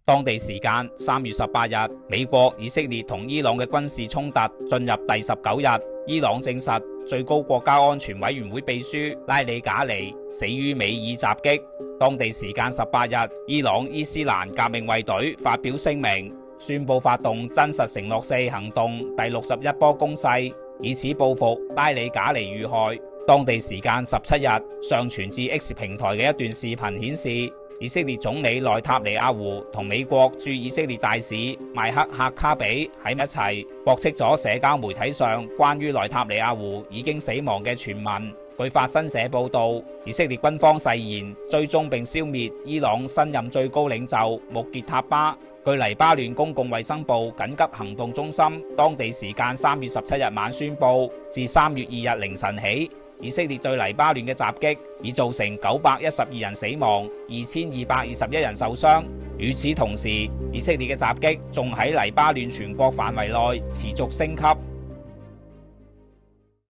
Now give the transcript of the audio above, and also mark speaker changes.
Speaker 1: 當地時間3月18日，美國、以色列同伊朗嘅軍事衝突進入第19日。伊朗證實最高國家安全委員會秘書拉里賈尼死於美爾襲擊。當地時間18日，伊朗伊斯蘭革命衛隊發表聲明，宣布發動真實承諾4行動第61波攻勢，以此報復拉里賈尼遇害。當地時間17日，上傳至 X 平台嘅一段視頻顯示，以色列總理內塔尼亞胡同美國駐以色列大使邁克赫卡比喺一齊，駁斥咗社交媒體上關於內塔尼亞胡已經死亡嘅傳聞。據法新社報道，以色列軍方誓言追蹤並消滅伊朗新任最高領袖穆傑塔巴。據黎巴嫩公共衛生部緊急行動中心當地時間3月17日晚宣布，自3月2日凌晨起，以色列對黎巴嫩嘅襲擊已造成912人死亡、2221人受傷。與此同時，以色列嘅襲擊仲喺黎巴嫩全國範圍內持續升級。